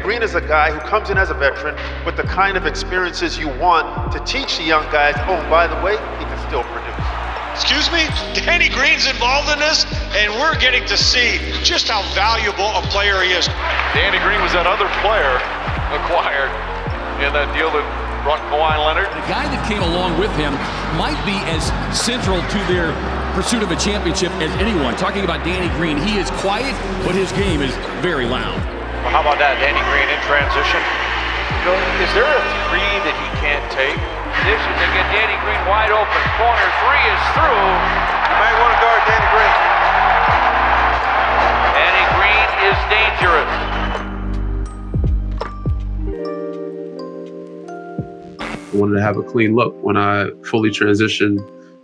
Green is a guy who comes in as a veteran with the kind of experiences you want to teach the young guys, oh, by the way, he can still produce. Excuse me? Danny Green's involved in this, and we're getting to see just how valuable a player he is. Danny Green was that other player acquired in that deal that brought Kawhi Leonard. The guy that came along with him might be as central to their pursuit of a championship as anyone. Talking about Danny Green, he is quiet, but his game is very loud. Well, how about that, Danny Green in transition? You know, is there a three that he can't take? This is to get Danny Green wide open. Corner three is through. You might want to guard Danny Green. Danny Green is dangerous. I wanted to have a clean look when I fully transitioned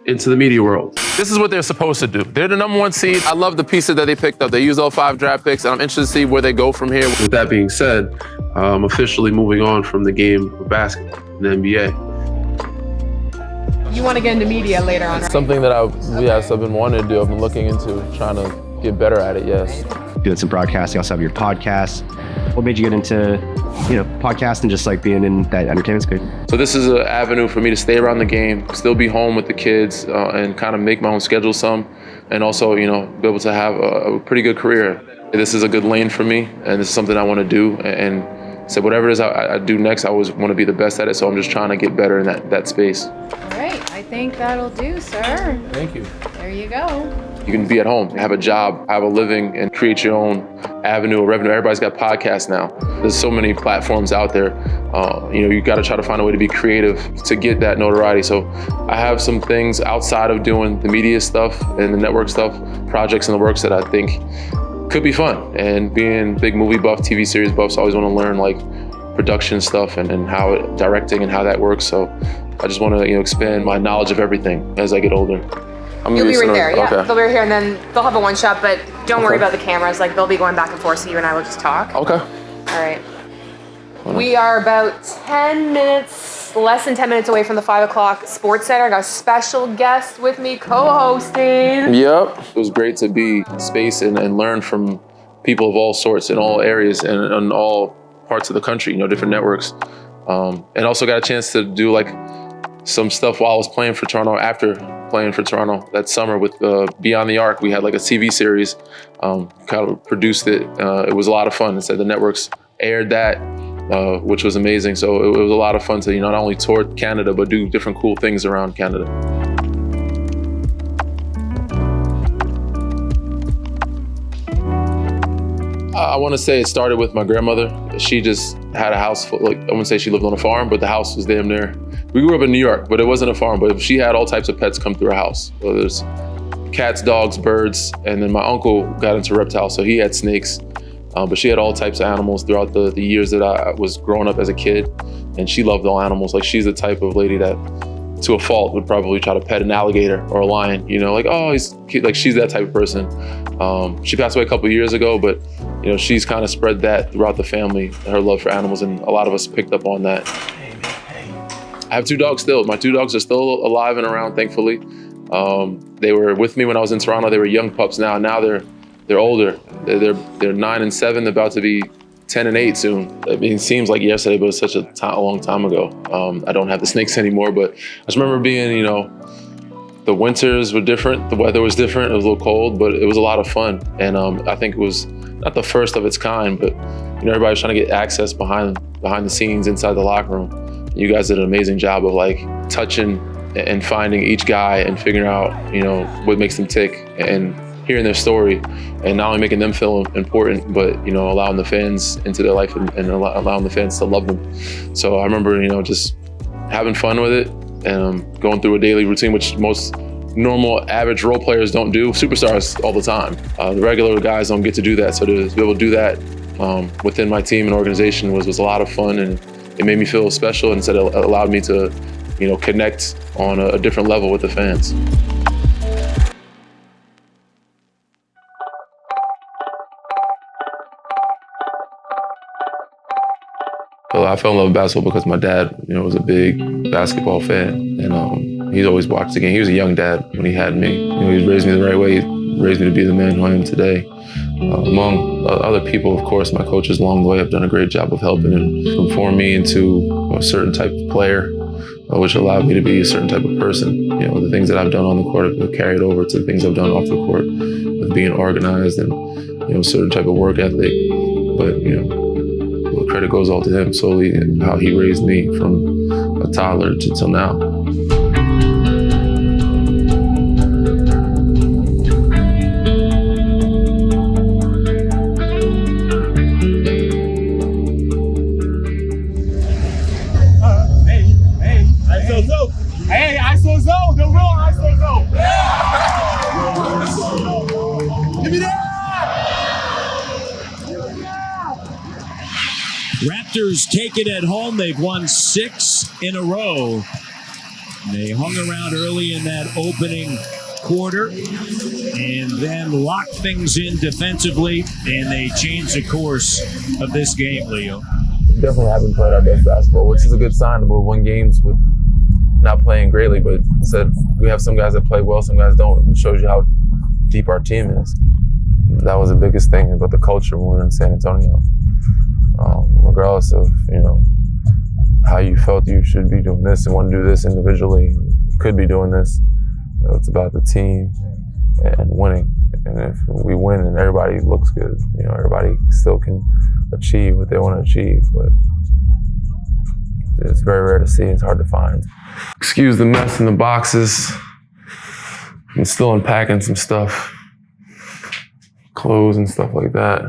into the media world. This is what they're supposed to do. They're the number one seed. I love the pieces that they picked up. They used all 5 draft picks, and I'm interested to see where they go from here. With that being said, I'm officially moving on from the game of basketball in the NBA. You want to get into media later on, right? Something that I've been wanting to do. I've been looking into trying to get better at it, yes. Doing some broadcasting, also have your podcast. What made you get into, podcasting, just like being in that entertainment space? So this is an avenue for me to stay around the game, still be home with the kids, and kind of make my own schedule some, and also, be able to have a pretty good career. This is a good lane for me, and this is something I want to do. And so whatever it is I do next, I always want to be the best at it. So I'm just trying to get better in that space. All right, I think that'll do, sir. Thank you. There you go. You can be at home, have a job, have a living, and create your own avenue of revenue. Everybody's got podcasts now. There's so many platforms out there. You got to try to find a way to be creative to get that notoriety. So I have some things outside of doing the media stuff and the network stuff, projects in the works that I think could be fun. And being big movie buff, TV series buffs, I always want to learn like production stuff and how directing and how that works. So I just want to expand my knowledge of everything as I get older. You'll be right there, yeah. Okay. They'll be right here, and then they'll have a one shot, but don't worry about the cameras. Like, they'll be going back and forth, so you and I will just talk. Okay. All right. We are about 10 minutes, less than 10 minutes away from the 5 o'clock Sports Center. I got a special guest with me co-hosting. Yep. It was great to be in space and learn from people of all sorts in all areas and in all parts of the country, different networks. And also got a chance to do like some stuff while I was playing for Toronto, after playing for Toronto that summer with Beyond the Arc. We had like a TV series, kind of produced it. It was a lot of fun. So the networks aired that, which was amazing. So it was a lot of fun to not only tour Canada, but do different cool things around Canada. I want to say it started with my grandmother. She just had a house full, I wouldn't say she lived on a farm, but the house was damn near. We grew up in New York, but it wasn't a farm, but she had all types of pets come through her house. So there's cats, dogs, birds, and then my uncle got into reptiles, so he had snakes. But she had all types of animals throughout the years that I was growing up as a kid, and she loved all animals. Like, she's the type of lady that, to a fault, would probably try to pet an alligator or a lion, like, oh, he's cute. Like, she's that type of person. She passed away a couple of years ago, but she's kind of spread that throughout the family, her love for animals, and a lot of us picked up on that. I have 2 dogs still. My 2 dogs are still alive and around, thankfully. They were with me when I was in Toronto. They were young pups now. Now they're older. They're 9 and 7, about to be 10 and 8 soon. I mean, it seems like yesterday, but it was such a long time ago. I don't have the snakes anymore, but I just remember being, the winters were different. The weather was different. It was a little cold, but it was a lot of fun. And I think it was not the first of its kind, but everybody was trying to get access behind the scenes inside the locker room. You guys did an amazing job of like touching and finding each guy and figuring out, what makes them tick and hearing their story, and not only making them feel important, but, allowing the fans into their life and allowing the fans to love them. So I remember, just having fun with it and going through a daily routine, which most normal average role players don't do. Superstars all the time. The regular guys don't get to do that. So to be able to do that within my team and organization was a lot of fun, and it made me feel special, and it allowed me to, connect on a different level with the fans. Well, I fell in love with basketball because my dad, was a big basketball fan, and he'd always watched the game. He was a young dad when he had me. He raised me the right way. He raised me to be the man who I am today. Among other people, of course, my coaches along the way have done a great job of helping and form me into a certain type of player, which allowed me to be a certain type of person. You know, the things that I've done on the court have carried over to the things I've done off the court, with being organized and, you know, a certain type of work ethic. But, you know, the credit goes all to him solely and how he raised me from a toddler till now. Hey, ISO zone, the real ISO zone. Give me that! Raptors take it at home. They've won 6 in a row. They hung around early in that opening quarter and then locked things in defensively, and they changed the course of this game, Leo. Definitely haven't played our best basketball, which is a good sign. We'll win games with not playing greatly, but said we have some guys that play well, some guys don't. It shows you how deep our team is. That was the biggest thing about the culture when we were in San Antonio. Regardless of, you know, how you felt you should be doing this and want to do this individually, could be doing this. You know, it's about the team and winning. And if we win and everybody looks good, you know, everybody still can achieve what they want to achieve. But it's very rare to see. It's hard to find. Excuse the mess in the boxes. I'm still unpacking some stuff, clothes and stuff like that.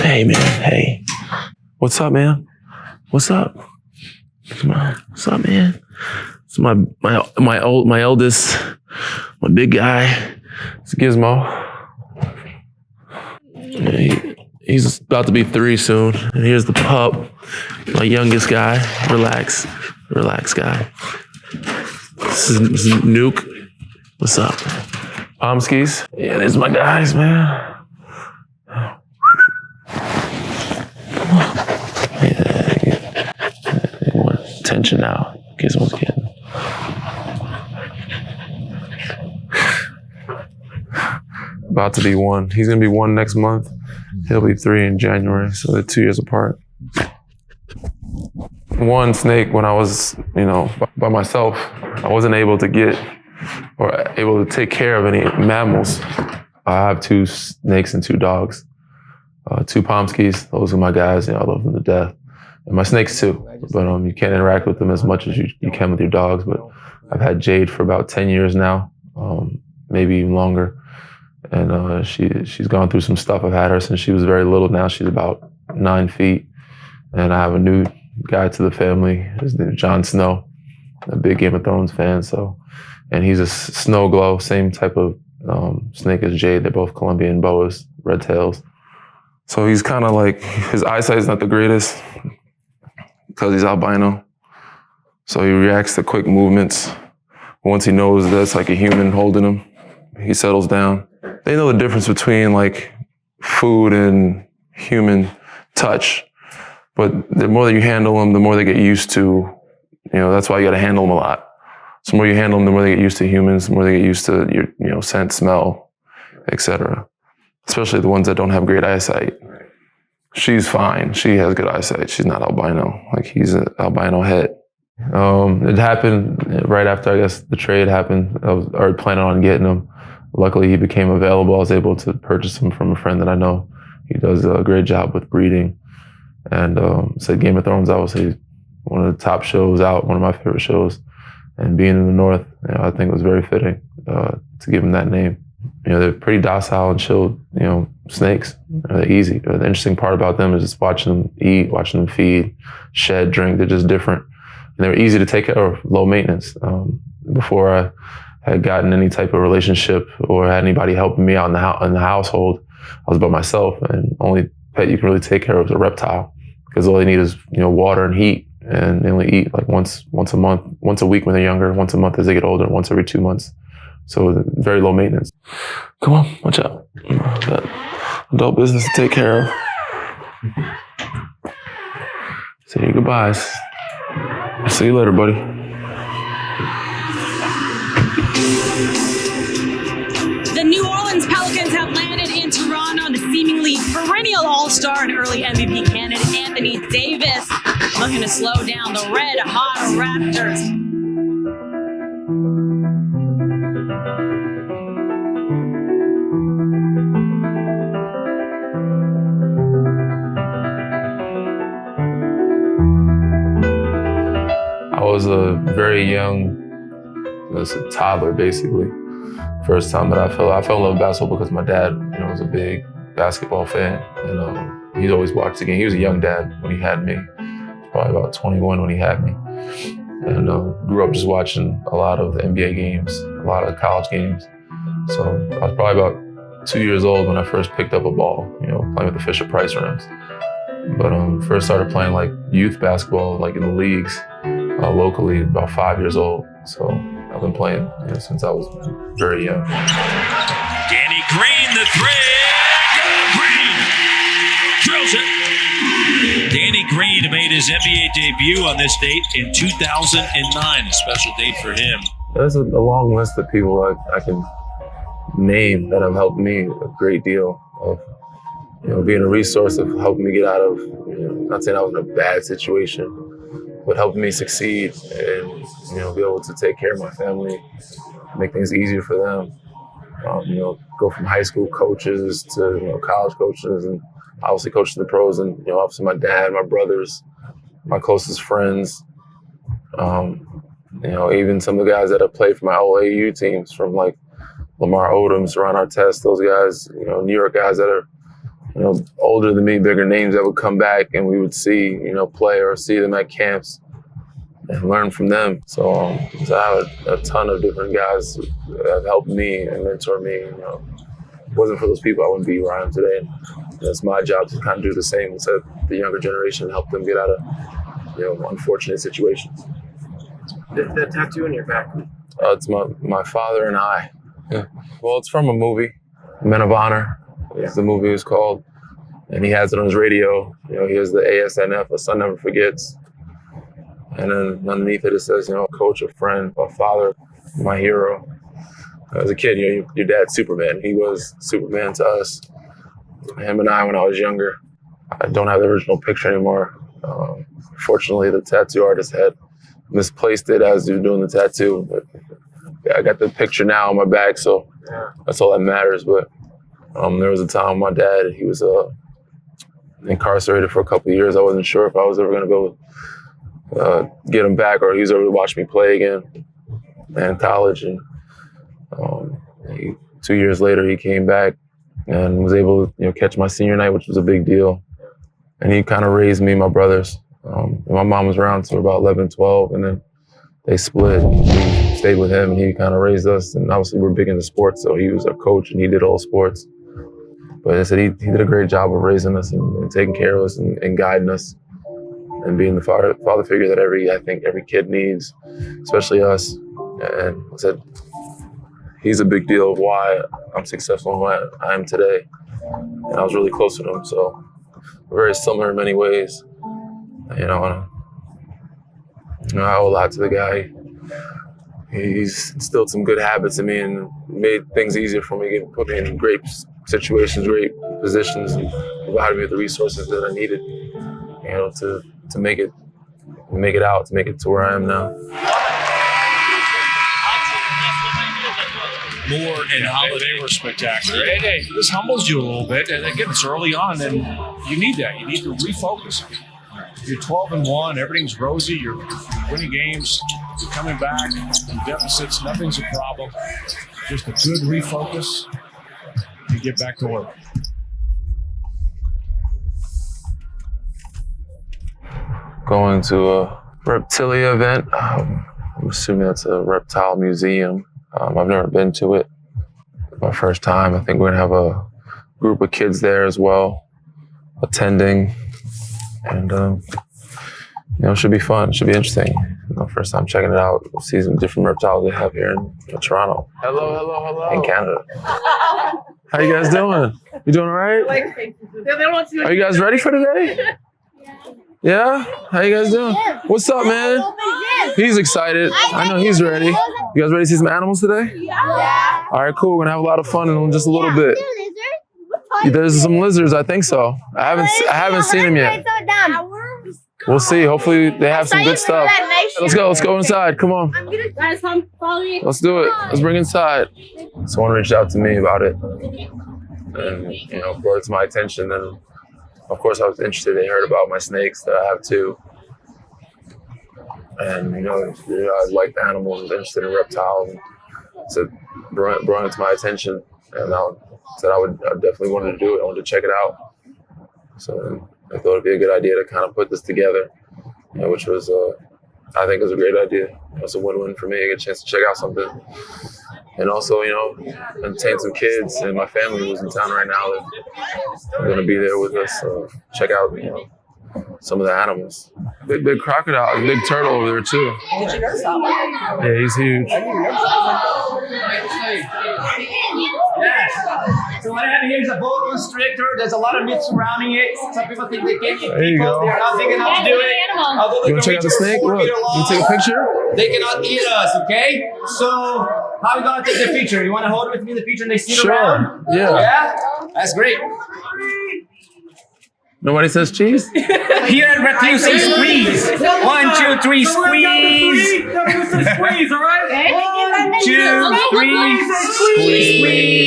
Hey man, hey. What's up, man? What's up? Come on. What's up, man? It's my eldest, my big guy. It's Gizmo. He's about to be 3 soon. And here's the pup, my youngest guy. Relax guy. This is Nuke. What's up? Pomskis. Yeah, these are my guys, man. They want attention now. Gizmo's getting. About to be 1. He's gonna be 1 next month. He'll be 3 in January, so they're 2 years apart. One snake, when I was, you know, by myself, I wasn't able to get or able to take care of any mammals. I have 2 snakes and 2 dogs. 2 Pomskis, those are my guys, you know, I love them to death. And my snakes too, but you can't interact with them as much as you can with your dogs. But I've had Jade for about 10 years now, maybe even longer. And she's gone through some stuff. I've had her since she was very little. Now she's about 9 feet. And I have a new guy to the family. His name is Jon Snow, a big Game of Thrones fan. So, and he's a snow glow, same type of snake as Jade. They're both Colombian boas, red tails. So he's kind of like, his eyesight is not the greatest because he's albino. So he reacts to quick movements. Once he knows that's like a human holding him, he settles down. They know the difference between like food and human touch. But the more that you handle them, the more they get used to, you know, that's why you got to handle them a lot. So the more you handle them, the more they get used to humans, the more they get used to your, you know, scent, smell, etc. Especially the ones that don't have great eyesight. She's fine. She has good eyesight. She's not albino. Like, he's an albino het. It happened right after, I guess, the trade happened. I was already planning on getting him. Luckily, he became available. I was able to purchase him from a friend that I know. He does a great job with breeding. And said Game of Thrones, obviously, one of the top shows out, one of my favorite shows. And being in the North, you know, I think it was very fitting to give him that name. You know, they're pretty docile and chilled, you know, snakes. They're easy. The interesting part about them is just watching them eat, watching them feed, shed, drink. They're just different. And they're easy to take care of, low maintenance. Before I had gotten any type of relationship or had anybody helping me out in the household, I was by myself, and only pet you can really take care of is a reptile, because all they need is, you know, water and heat, and they only eat like once a month, once a week when they're younger, once a month as they get older, once every 2 months. So very low maintenance. Come on, watch out. Got adult business to take care of. Say your goodbyes. See you later, buddy. Falcons have landed in Toronto, and the seemingly perennial all-star and early MVP candidate Anthony Davis looking to slow down the red-hot Raptors. I was a very young, a toddler basically. First time that I fell in love with basketball because my dad, was a big basketball fan, and he's always watched the game. He was a young dad when he had me, probably about 21 when he had me, and grew up just watching a lot of the NBA games, a lot of college games. So I was probably about 2 years old when I first picked up a ball, playing with the Fisher Price rims. But first started playing like youth basketball, like in the leagues, locally, about 5 years old. So I've been playing since I was very young. Danny Green, the three. Green drills it. Danny Green made his NBA debut on this date in 2009. A special date for him. There's a long list of people I can name that have helped me a great deal of, being a resource of helping me get out of, not saying I was in a bad situation, but helping me succeed and, be able to take care of my family, make things easier for them. Go from high school coaches to, college coaches, and obviously coaching the pros, and, obviously my dad, my brothers, my closest friends, even some of the guys that have played for my OAU teams, from like Lamar Odoms, Ron Artest, those guys, New York guys that are, older than me, bigger names that would come back and we would see, play or see them at camps and learn from them. So I have a ton of different guys that have helped me and mentored me. If it wasn't for those people, I wouldn't be where I am today. And it's my job to kind of do the same with the younger generation, help them get out of, unfortunate situations. The tattoo on your back? It's my father and I. Yeah. Well, it's from a movie, Men of Honor. As the movie is called, and he has it on his radio. He has the ASNF, a son never forgets. And then underneath it says, coach, a friend, a father, my hero. As a kid, your dad's Superman. He was Superman to us. Him and I, when I was younger. I don't have the original picture anymore. Fortunately, the tattoo artist had misplaced it as he was doing the tattoo. But yeah, I got the picture now on my back, so that's all that matters. But there was a time my dad, he was incarcerated for a couple of years. I wasn't sure if I was ever going to go get him back, or he was ever to watch me play again in college. And 2 years later, he came back and was able to catch my senior night, which was a big deal. And he kind of raised me and my brothers. My mom was around until about 11, 12, and then they split. We stayed with him, and he kind of raised us. And obviously, we're big into sports, so he was our coach, and he did all sports. But I said he did a great job of raising us and taking care of us and guiding us and being the father figure that I think every kid needs, especially us. And I said he's a big deal of why I'm successful in what I am today. And I was really close with him, so we're very similar in many ways. I owe a lot to the guy. He's instilled some good habits in me and made things easier for me, put me in great situations, great positions, and provided me with the resources that I needed, to make it out, to make it to where I am now. Moore and Holiday were spectacular. Hey, this humbles you a little bit, and again, it's early on, and you need that. You need to refocus. You're 12-1, everything's rosy, you're winning games, you're coming back from deficits, nothing's a problem. Just a good refocus and get back to work. Going to a Reptilia event. I'm assuming that's a reptile museum. I've never been to it. My first time. I think we're gonna have a group of kids there as well, attending. And, it should be fun. It should be interesting. First time checking it out. We'll see some different reptiles they have here in Toronto. Hello. In Canada. How you guys doing? You doing all right? Are you guys ready for today? Yeah? How you guys doing? What's up, man? He's excited. I know he's ready. You guys ready to see some animals today? Yeah. All right, cool. We're gonna have a lot of fun in just a little bit. There's some lizards, I think so. I haven't seen them yet. We'll see. Hopefully they have some good stuff. Let's go inside. Come on. Guys, come follow me. Let's do it. Let's bring it inside. Someone reached out to me about it and, you know, brought it to my attention. And of course I was interested. They heard about my snakes that I have too. And, you know, I liked animals, was interested in reptiles. And so brought it to my attention. And I said I definitely wanted to do it. I wanted to check it out. So I thought it'd be a good idea to kind of put this together, you know, which was, I think it was a great idea. It was a win-win for me. I get a chance to check out something. And also, you know, entertain some kids and my family who's in town right now that are going to be there with us. So check out, you know, some of the animals. Big crocodile, big turtle over there too. Did you notice that one? Yeah, he's huge. So what I have here is a boa constrictor. There's a lot of myths surrounding it. Some people think they can't eat people. They're not big enough to do it. Although You want to check out the snake? Look, you take a picture? They cannot eat us, okay? So how are we gonna take the picture? You wanna hold it with me in the picture and they sit around? Yeah. Yeah? That's great. Nobody says cheese? Here at Reptilia, say squeeze. 1, 2, 3, squeeze. Squeeze, all right? 1, 2, 3, squeeze.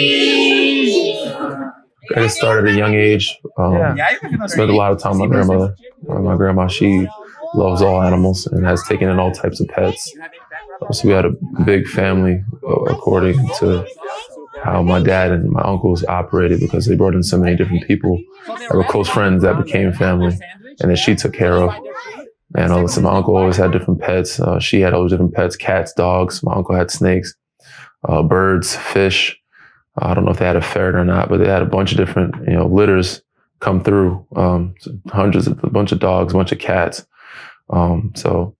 I just started at a young age. Spent a lot of time with my grandmother. My grandma, she loves all animals and has taken in all types of pets. So we had a big family according to how my dad and my uncles operated, because they brought in so many different people that were close friends that became family and that she took care of. And listen, my uncle always had different pets. She had all those different pets, cats, dogs. My uncle had snakes, birds, fish. I don't know if they had a ferret or not, but they had a bunch of different, you know, litters come through. A bunch of dogs, a bunch of cats. So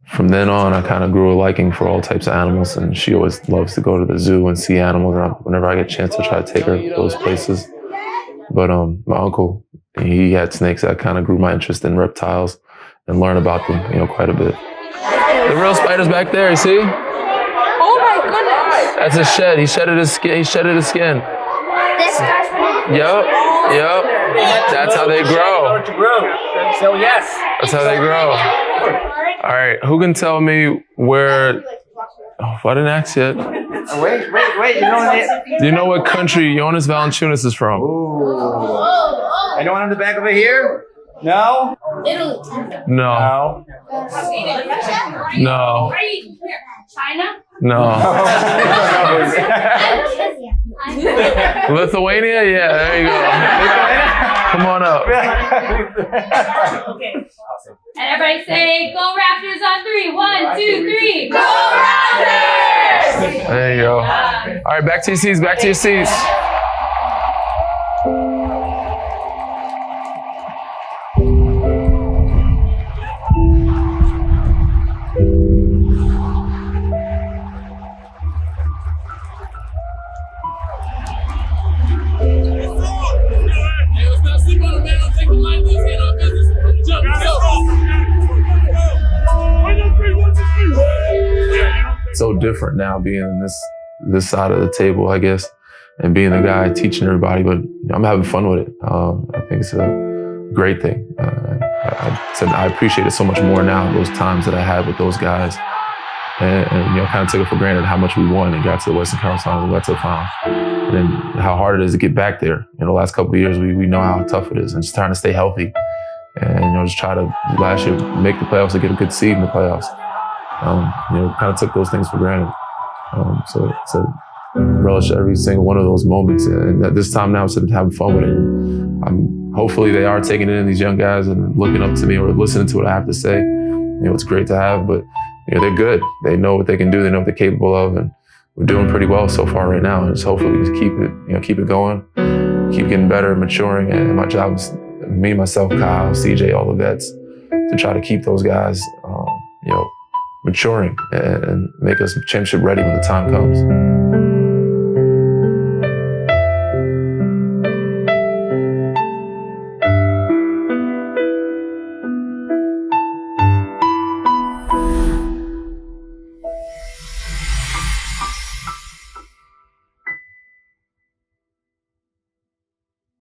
from then on, I kind of grew a liking for all types of animals, and she always loves to go to the zoo and see animals. And whenever I get a chance, I try to take her to those places. But my uncle, he had snakes. That kind of grew my interest in reptiles and learn about them, you know, quite a bit. The real spider's back there, you see? Oh my goodness. That's a shed. He shedded his skin. This guy's Yep. That's how they grow. So yes. That's how they grow. All right, who can tell me where? Oh, I didn't ask yet. Wait. You know it. Do you know what country Jonas Valanciunas is from? Ooh. Anyone on the back over here? No. No. No. No. China? No. Lithuania? Yeah, there you go. Come on up. Okay. And everybody say, go Raptors on 3. 1, 2, 3. Go Raptors! There you go. All right, back to your seats, back to your seats. So different now being in this side of the table, I guess, and being the guy teaching everybody, but I'm having fun with it. I think it's a great thing. I appreciate it so much more now, those times that I had with those guys, and you know, kind of took it for granted how much we won and got to the Western Conference Finals and got to the final, and then how hard it is to get back there. In the last couple of years, we know how tough it is, and just trying to stay healthy, and you know, just try to last year make the playoffs and get a good seed in the playoffs. You know, kind of took those things for granted. So relish every single one of those moments. And at this time now, I'm having fun with it. Hopefully they are taking it in, these young guys, and looking up to me or listening to what I have to say. You know, it's great to have, but you know, they're good. They know what they can do. They know what they're capable of, and we're doing pretty well so far right now. And just hopefully we just keep it going, keep getting better and maturing. And my job is me, myself, Kyle, CJ, all the vets, to try to keep those guys, you know, maturing and make us championship ready when the time comes.